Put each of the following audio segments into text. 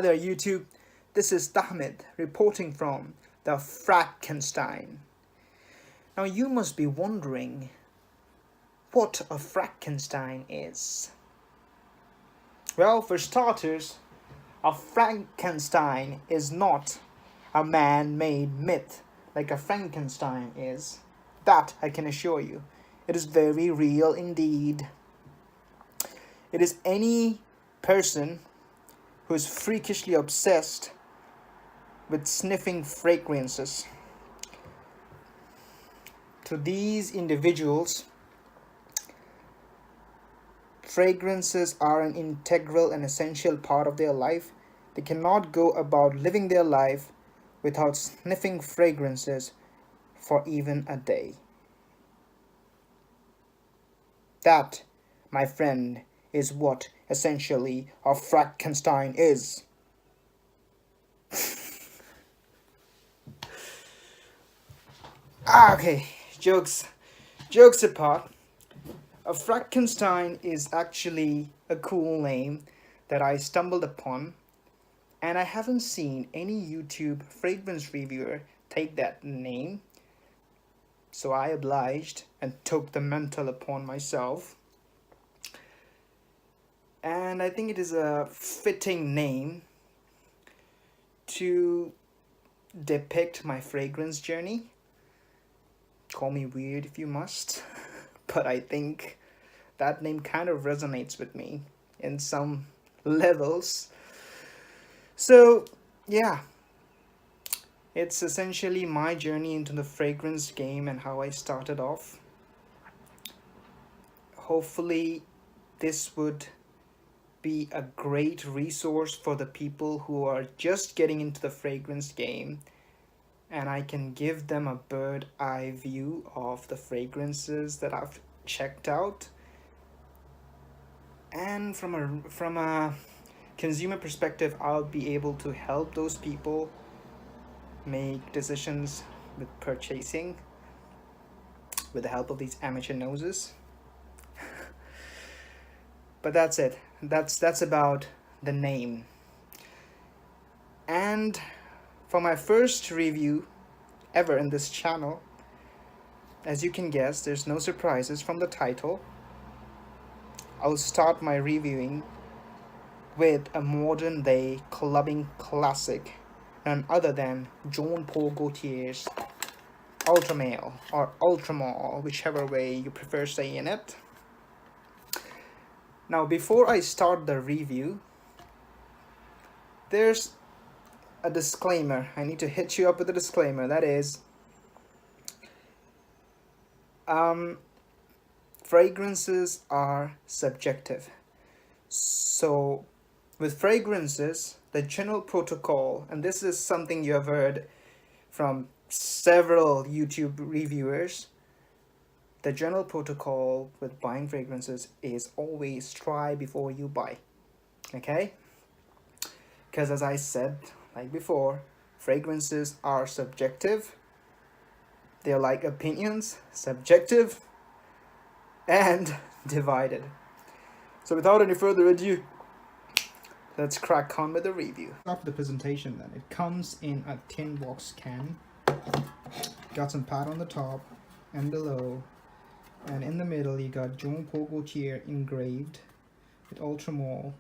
Hi there YouTube, this is Tahmid reporting from the Frankenstein. Now you must be wondering what a Frankenstein is. Well, for starters, a Frankenstein is not a man-made myth like a Frankenstein is. That I can assure you. It is very real indeed. It is any person who is freakishly obsessed with sniffing fragrances. To these individuals, fragrances are an integral and essential part of their life. They cannot go about living their life without sniffing fragrances for even a day. That, my friend, is what essentially a Frankenstein is. Okay, jokes apart. A Frankenstein is actually a cool name that I stumbled upon, and I haven't seen any YouTube fragrance reviewer take that name, so I obliged and took the mantle upon myself. And I think it is a fitting name to depict my fragrance journey. Call me weird if you must, but I think that name kind of resonates with me in some levels. So yeah, it's essentially my journey into the fragrance game and how I started off. Hopefully this would be a great resource for the people who are just getting into the fragrance game, and I can give them a bird eye view of the fragrances that I've checked out. And from a consumer perspective, I'll be able to help those people make decisions with purchasing with the help of these amateur noses. But that's it. That's about the name. And for my first review ever in this channel, as you can guess, there's no surprises from the title. I'll start my reviewing with a modern day clubbing classic, none other than Paul Gaultier's Ultra Male or Ultramale, whichever way you prefer saying it. Now, before I start the review, there's a disclaimer. I need to hit you up with a disclaimer. That is, fragrances are subjective. So, with fragrances, the general protocol, and this is something you have heard from several YouTube reviewers, the general protocol with buying fragrances is always try before you buy. Okay? Because as I said, like before, fragrances are subjective. They're like opinions, subjective and divided. So without any further ado, let's crack on with the review. Start the presentation then. It comes in a tin box can. Got some pad on the top and below. And in the middle, you got Paul Gaultier engraved with Ultramale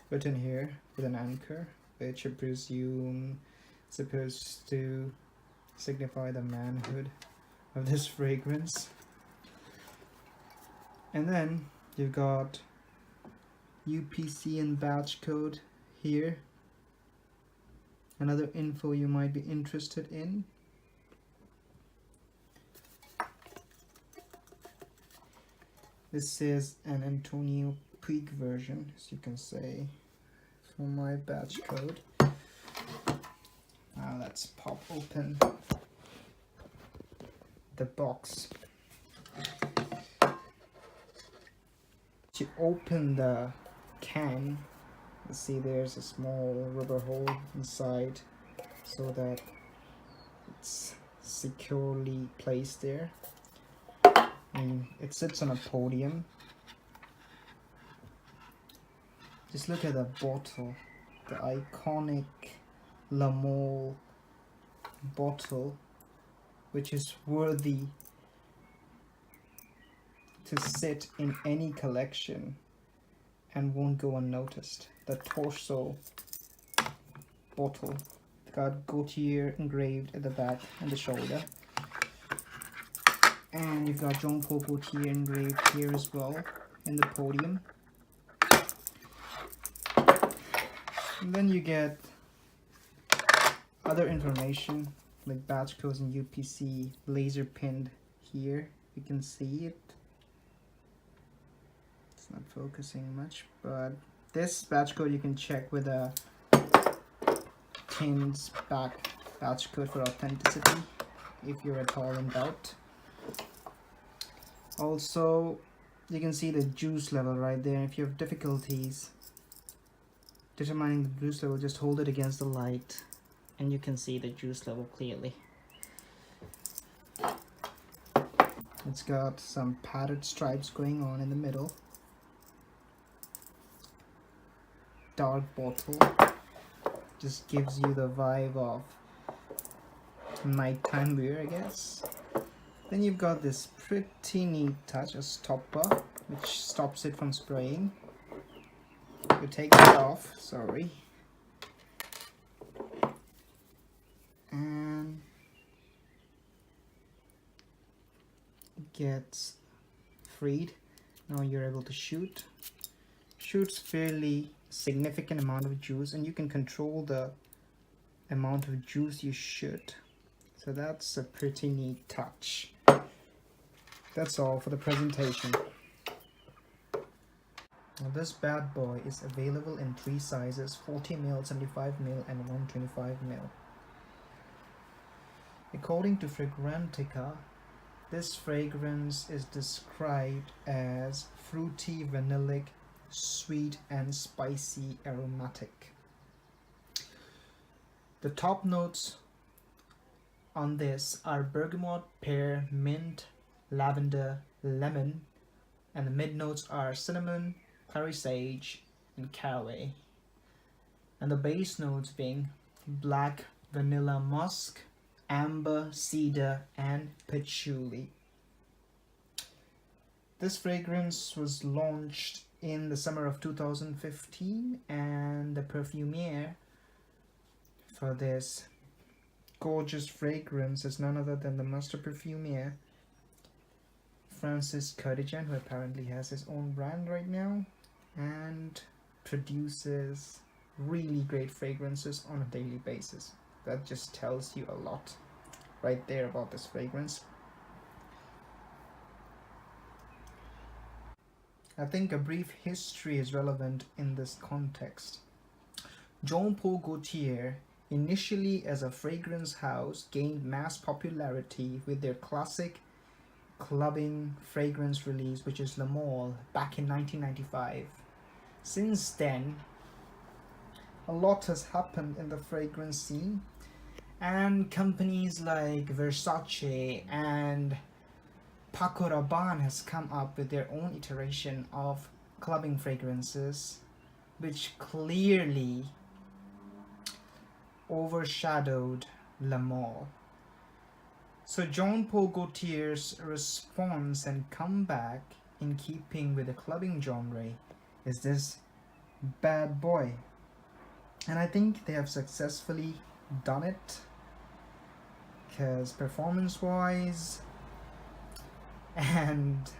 written here with an anchor, which I presume is supposed to signify the manhood of this fragrance. And then you got UPC and batch code here. Another info you might be interested in. This is an Antonio Puig version, as you can say, for my batch code. Now let's pop open the box. To open the can, you see there's a small rubber hole inside so that it's securely placed there. And it sits on a podium. Just look at the bottle. the iconic Lamol bottle, which is worthy to sit in any collection and won't go unnoticed. The torso bottle got Gaultier engraved at the back and the shoulder, and you've got Paul Gaultier engraved here as well in the podium. And then you get other information like batch codes and UPC laser pinned here. You can see it. It's not focusing much, but this batch code you can check with a tin's back batch code for authenticity if you're at all in doubt. Also, you can see the juice level right there. If you have difficulties determining the juice level, just hold it against the light and you can see the juice level clearly. It's got some padded stripes going on in the middle. Dark bottle just gives you the vibe of nighttime wear, I guess. Then you've got this pretty neat touch, a stopper, which stops it from spraying. You take it off, sorry, and it gets freed. Now you're able to shoot. Shoots fairly significant amount of juice, and you can control the amount of juice you shoot. So that's a pretty neat touch. That's all for the presentation. Now this bad boy is available in 3 sizes: 40ml, 75ml, and 125ml. According to Fragrantica, this fragrance is described as fruity, vanillic, sweet, and spicy aromatic. The top notes on this are bergamot, pear, mint, lavender, lemon, and the mid notes are cinnamon, clary sage, and caraway, and the base notes being black vanilla musk, amber, cedar, and patchouli. This fragrance was launched in the summer of 2015, and the perfumier for this gorgeous fragrance is none other than the master perfumier Francis Kurkdjian, who apparently has his own brand right now and produces really great fragrances on a daily basis. That just tells you a lot right there about this fragrance. I think a brief history is relevant in this context. Paul Gaultier, initially as a fragrance house, gained mass popularity with their classic clubbing fragrance release, which is Le Male, back in 1995. Since then, a lot has happened in the fragrance scene, and companies like Versace and Paco Rabanne has come up with their own iteration of clubbing fragrances, which clearly overshadowed Le Male. So Paul Gaultier's response and comeback, in keeping with the clubbing genre, is this bad boy. And I think they have successfully done it, because performance-wise and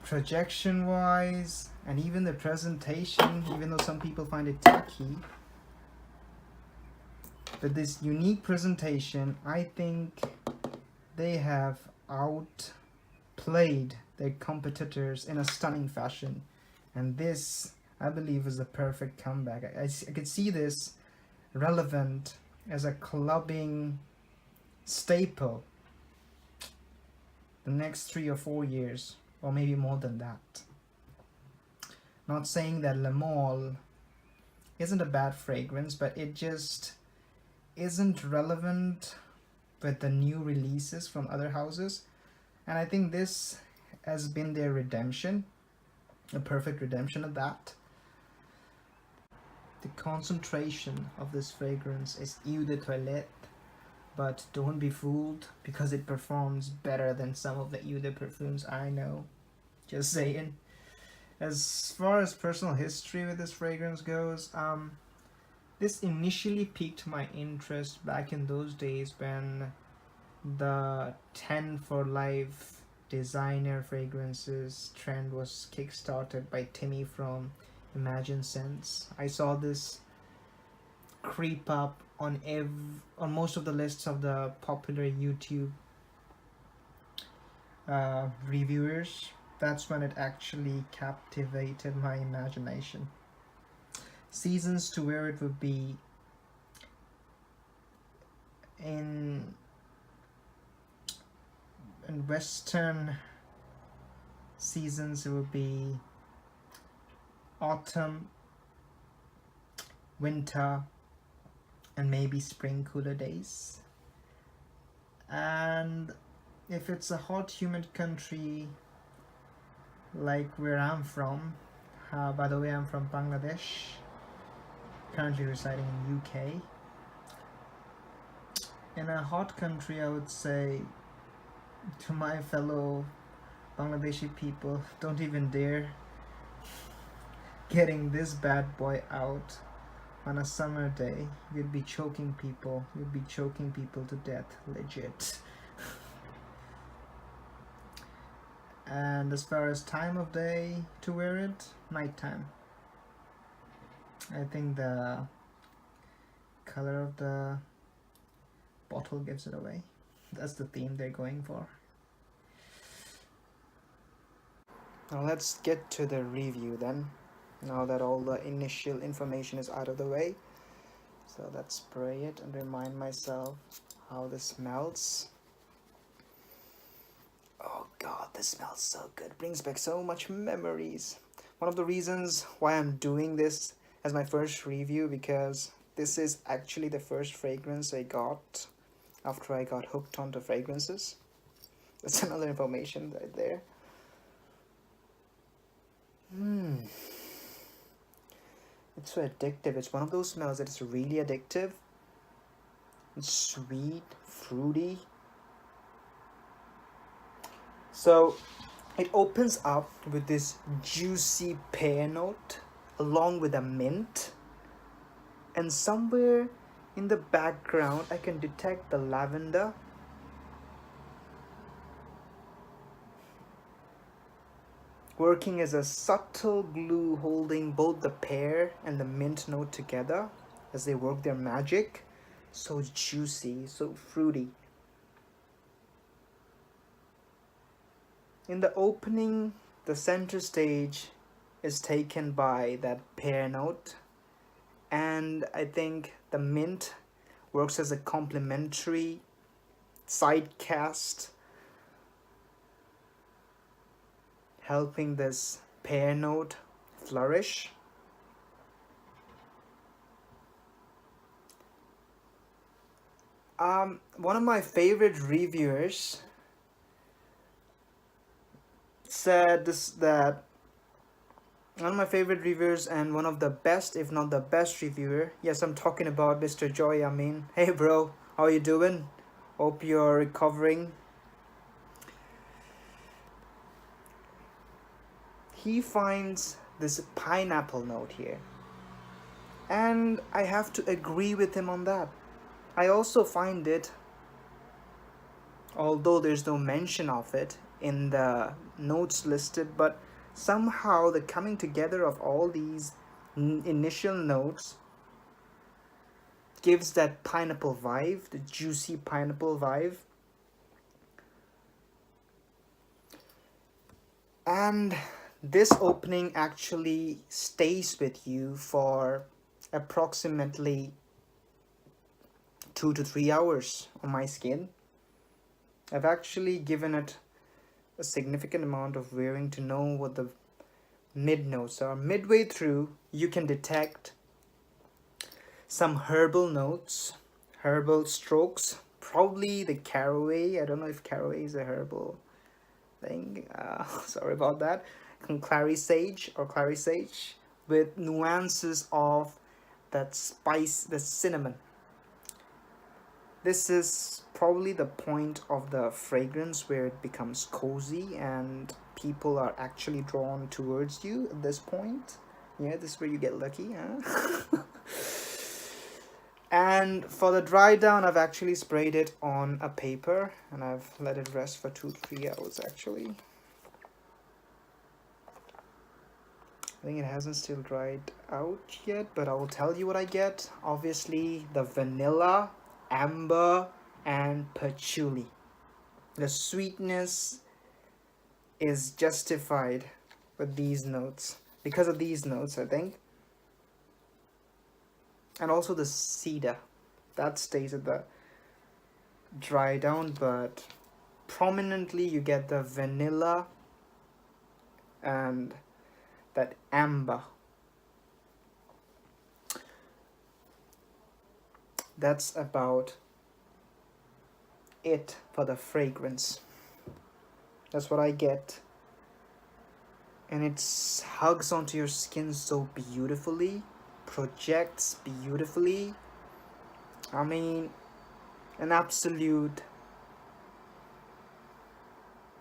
projection-wise and even the presentation, even though some people find it tacky, but this unique presentation, I think they have outplayed their competitors in a stunning fashion. And this, I believe, is the perfect comeback. I could see this relevant as a clubbing staple the next 3 or 4 years, or maybe more than that. Not saying that Le Male isn't a bad fragrance, but it just isn't relevant with the new releases from other houses. And I think this has been their redemption, a perfect redemption of that. the concentration of this fragrance is eau de toilette, but don't be fooled because it performs better than some of the eau de perfumes I know. Just saying. As far as personal history with this fragrance goes, this initially piqued my interest back in those days when the 10 for Life designer fragrances trend was kickstarted by Timmy from Imagine Scents. I saw this creep up on most of the lists of the popular YouTube reviewers. That's when it actually captivated my imagination. Seasons to wear it would be in Western seasons, it would be autumn, winter, and maybe spring cooler days. And if it's a hot, humid country like where I'm from, by the way, I'm from Bangladesh, currently residing in UK. In a hot country, I would say to my fellow Bangladeshi people, don't even dare getting this bad boy out on a summer day. You'd be choking people to death, legit. And as far as time of day to wear it, nighttime. I think the color of the bottle gives it away. That's the theme they're going for. Now let's get to the review then. Now that all the initial information is out of the way. So let's spray it and remind myself how this smells. Oh god, this smells so good. Brings back so much memories. One of the reasons why I'm doing this as my first review, because this is actually the first fragrance I got after I got hooked onto fragrances. That's another information right there. It's so addictive. It's one of those smells that is really addictive. It's sweet, fruity. So it opens up with this juicy pear note along with a mint, and somewhere in the background I can detect the lavender. Working as a subtle glue holding both the pear and the mint note together as they work their magic. So juicy, so fruity. In the opening, the center stage is taken by that pear note, and I think the mint works as a complementary side cast, helping this pear note flourish. One of my favorite reviewers said that one of my favorite reviewers and one of the best, if not the best reviewer, yes, I'm talking about Mr. Joy Amin. Hey bro, how you doing? Hope you're recovering. He finds this pineapple note here, and I have to agree with him on that. I also find it, although there's no mention of it in the notes listed, but somehow the coming together of all these initial notes gives that pineapple vibe, the juicy pineapple vibe. And this opening actually stays with you for approximately 2 to 3 hours on my skin. I've actually given it a significant amount of wearing to know what the mid notes are. Midway through, you can detect some herbal notes, herbal strokes, probably the caraway. I don't know if caraway is a herbal thing. Sorry about that. Clary sage with nuances of that spice, the cinnamon. This is probably the point of the fragrance where it becomes cozy and people are actually drawn towards you at this point. Yeah, this is where you get lucky, huh? And for the dry down, I've actually sprayed it on a paper and I've let it rest for 2-3 hours actually. I think it hasn't still dried out yet, but I will tell you what I get. Obviously, the vanilla, amber, and patchouli. The sweetness is justified with these notes. Because of these notes, I think. And also the cedar. That stays at the dry down, but prominently you get the vanilla and that amber. That's about it for the fragrance. That's what I get. And it hugs onto your skin so beautifully, projects beautifully. I mean, an absolute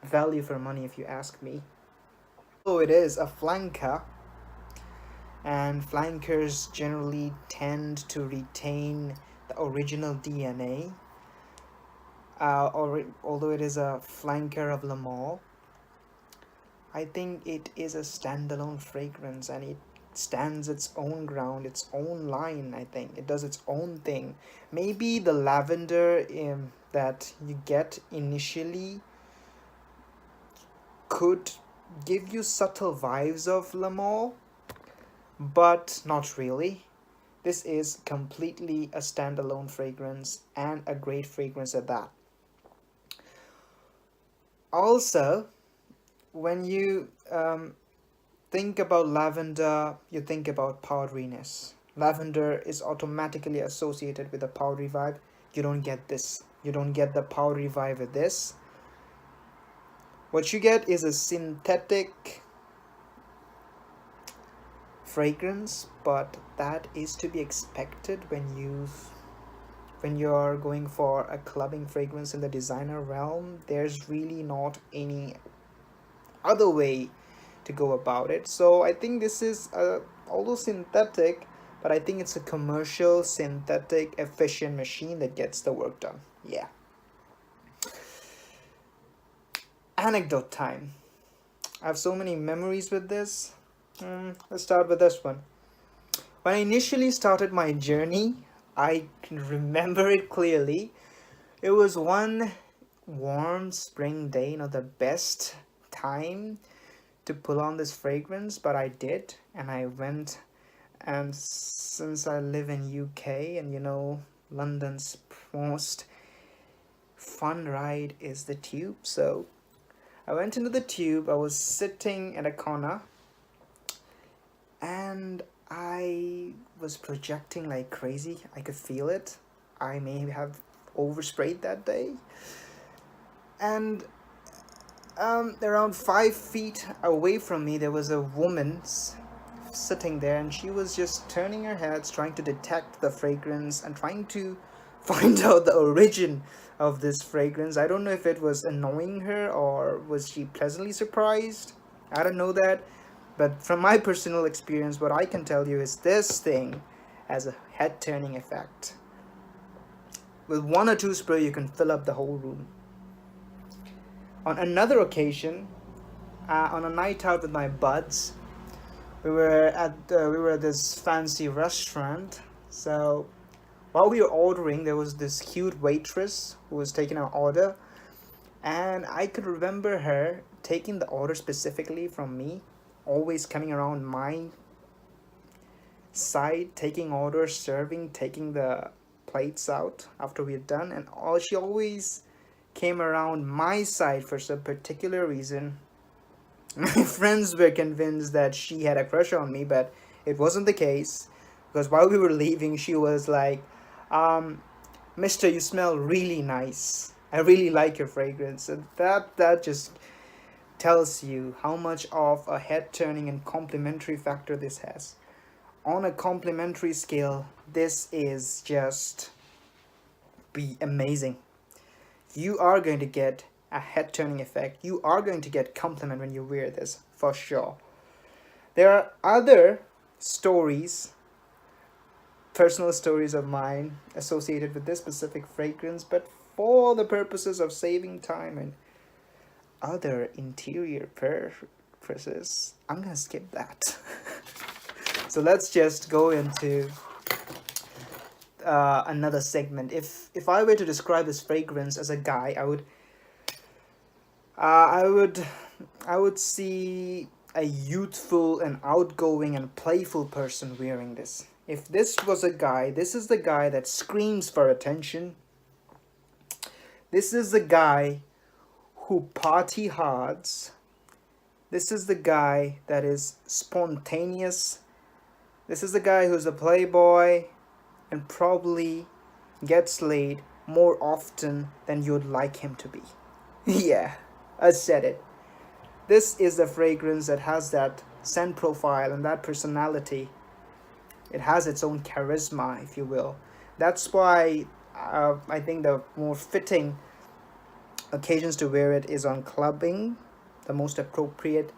value for money if you ask me. So it is a flanker, and flankers generally tend to retain the original DNA. Although it is a flanker of Le Male, I think it is a standalone fragrance and it stands its own ground, its own line. I think it does its own thing. Maybe the lavender that you get initially could give you subtle vibes of Le Male, but not really. This is completely a standalone fragrance and a great fragrance at that. Also, when you think about lavender, you think about powderiness. Lavender is automatically associated with a powdery vibe. You don't get this. You don't get the powdery vibe with this. What you get is a synthetic fragrance, but that is to be expected when you're going for a clubbing fragrance in the designer realm. There's really not any other way to go about it. So I think this is although synthetic, but I think it's a commercial, synthetic, efficient machine that gets the work done. Yeah. Anecdote time. I have so many memories with this. Let's start with this one. When I initially started my journey, I can remember it clearly. It was one warm spring day, the best time to pull on this fragrance, but I did, and I went. And since I live in UK, and London's most fun ride is the tube, so I went into the tube. I was sitting at a corner and I was projecting like crazy. I could feel it. I may have oversprayed that day. And around 5 feet away from me, there was a woman sitting there, and she was just turning her head, trying to detect the fragrance and trying to find out the origin of this fragrance. I don't know if it was annoying her or was she pleasantly surprised. I don't know that. But from my personal experience, what I can tell you is this thing has a head-turning effect. With 1 or 2 spray, you can fill up the whole room. On another occasion, on a night out with my buds, we were at this fancy restaurant. So while we were ordering, there was this cute waitress who was taking our order, and I could remember her taking the order specifically from me, always coming around my side, taking orders, serving, taking the plates out after we had done, and she always came around my side for some particular reason. My friends were convinced that she had a crush on me, but it wasn't the case, because while we were leaving, she was like, Mister, you smell really nice. I really like your fragrance. And that just tells you how much of a head-turning and complimentary factor this has. on a complementary scale, this is just be amazing. You are going to get a head turning effect. You are going to get compliment when you wear this, for sure. There are other stories, personal stories of mine associated with this specific fragrance, but for the purposes of saving time and other interior purposes, I'm gonna skip that. So let's just go into another segment. If I were to describe this fragrance as a guy, I would see a youthful and outgoing and playful person wearing this. If this was a guy, this is the guy that screams for attention. This is the guy who party hards. This is the guy that is spontaneous. This is the guy who's a playboy and probably gets laid more often than you'd like him to be. Yeah, I said it. This is the fragrance that has that scent profile and that personality. It has its own charisma, if you will. That's why I think the more fitting occasions to wear it is on clubbing. The most appropriate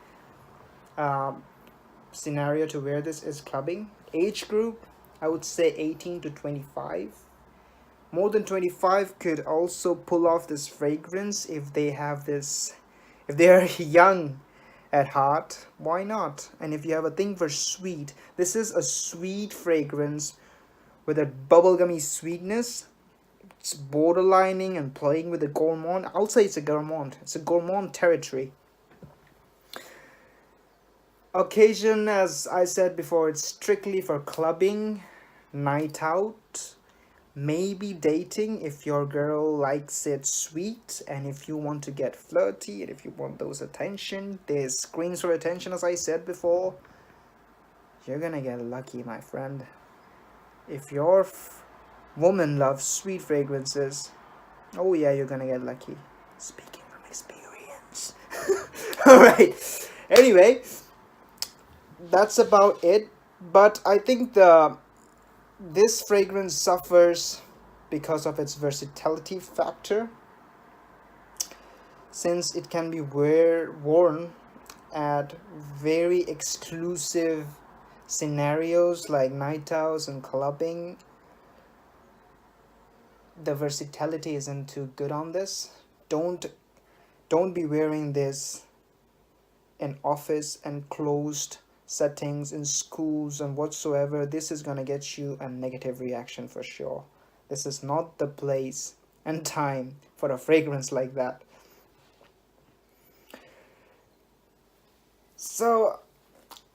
scenario to wear this is clubbing. Age group, I would say 18 to 25. More than 25 could also pull off this fragrance if they have this, if they are young at heart, why not? And if you have a thing for sweet, this is a sweet fragrance with a bubblegummy sweetness. It's borderlining and playing with the gourmand. I'll say it's a gourmand. It's a gourmand territory. Occasion, as I said before, it's strictly for clubbing, night out, maybe dating if your girl likes it sweet, and if you want to get flirty and if you want those attention, there's screams for attention, as I said before. You're gonna get lucky, my friend. If your woman loves sweet fragrances, oh yeah, you're gonna get lucky. Speaking from experience. Alright, anyway, that's about it. But I think this fragrance suffers because of its versatility factor, since it can be worn at very exclusive scenarios like night outs and clubbing. The versatility isn't too good on this. Don't be wearing this in office and closed settings, in schools and whatsoever. This is gonna get you a negative reaction for sure. This is not the place and time for a fragrance like that. So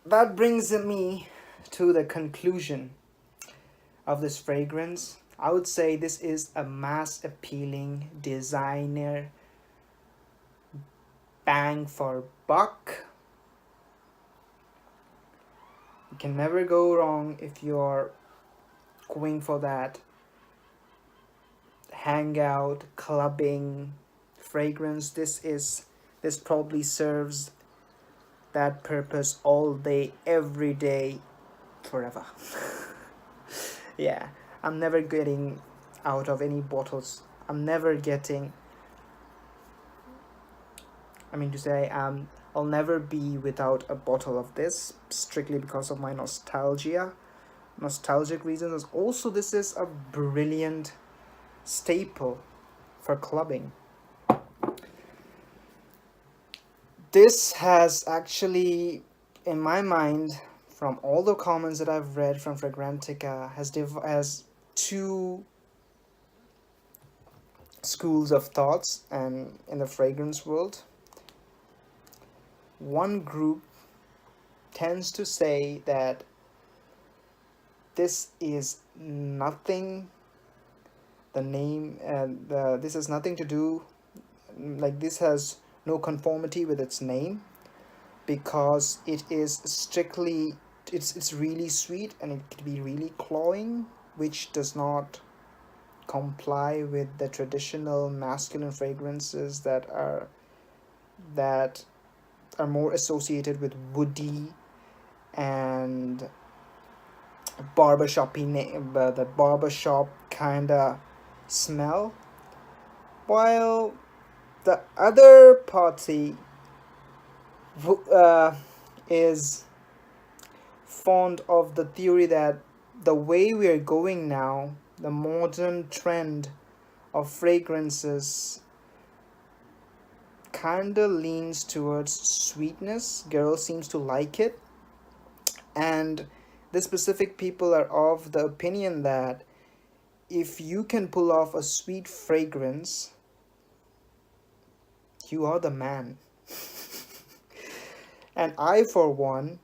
that brings me to the conclusion of this fragrance. I would say this is a mass appealing designer bang for buck. You can never go wrong if you're going for that hangout, clubbing fragrance. This probably serves that purpose all day, every day, forever. Yeah, I'm never getting out of any bottles. I'm never getting, I'll never be without a bottle of this, strictly because of my nostalgic reasons. Also, this is a brilliant staple for clubbing. This has actually, in my mind, from all the comments that I've read from Fragrantica, has two schools of thoughts and in the fragrance world. One group tends to say that this is nothing, this has nothing to do, like this has no conformity with its name, because it is strictly, it's really sweet and it could be really cloying, which does not comply with the traditional masculine fragrances that are more associated with woody and the barbershop kind of smell, while the other party is fond of the theory that the way we are going now, the modern trend of fragrances kinda leans towards sweetness. Girls seems to like it, and the specific people are of the opinion that if you can pull off a sweet fragrance, you are the man. And I, for one,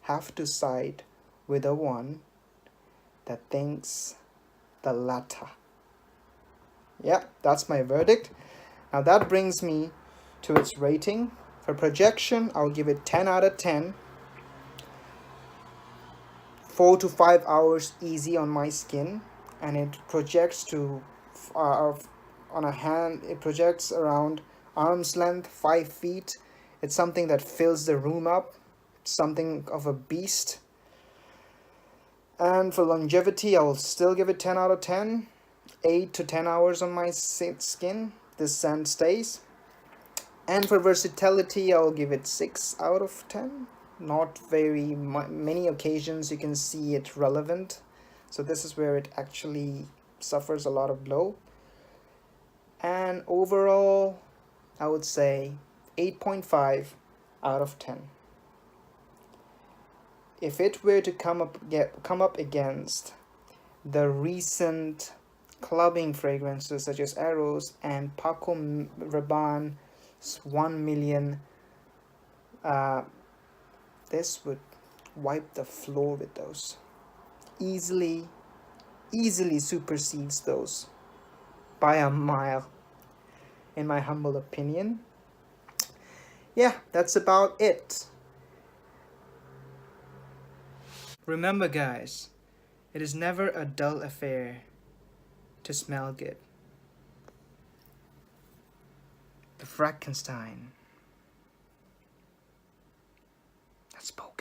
have to side with the one that thinks the latter. Yeah, that's my verdict. Now that brings me to its rating. For projection, I'll give it 10 out of 10. 4 to 5 hours easy on my skin, and it projects to on a hand, it projects around arm's length, 5 feet. It's something that fills the room up, something of a beast. And for longevity, I will still give it 10 out of 10. 8 to 10 hours on my skin, this scent stays. And for versatility, I'll give it 6 out of 10. Not very many occasions you can see it relevant. So this is where it actually suffers a lot of blow. And overall, I would say 8.5 out of 10. If it were to come up against the recent clubbing fragrances such as Eros and Paco Rabanne's 1 million, this would wipe the floor with those. Easily supersedes those by a mile, in my humble opinion. Yeah, that's about it. Remember, guys, it is never a dull affair to smell good. The Frankenstein. That's Paul.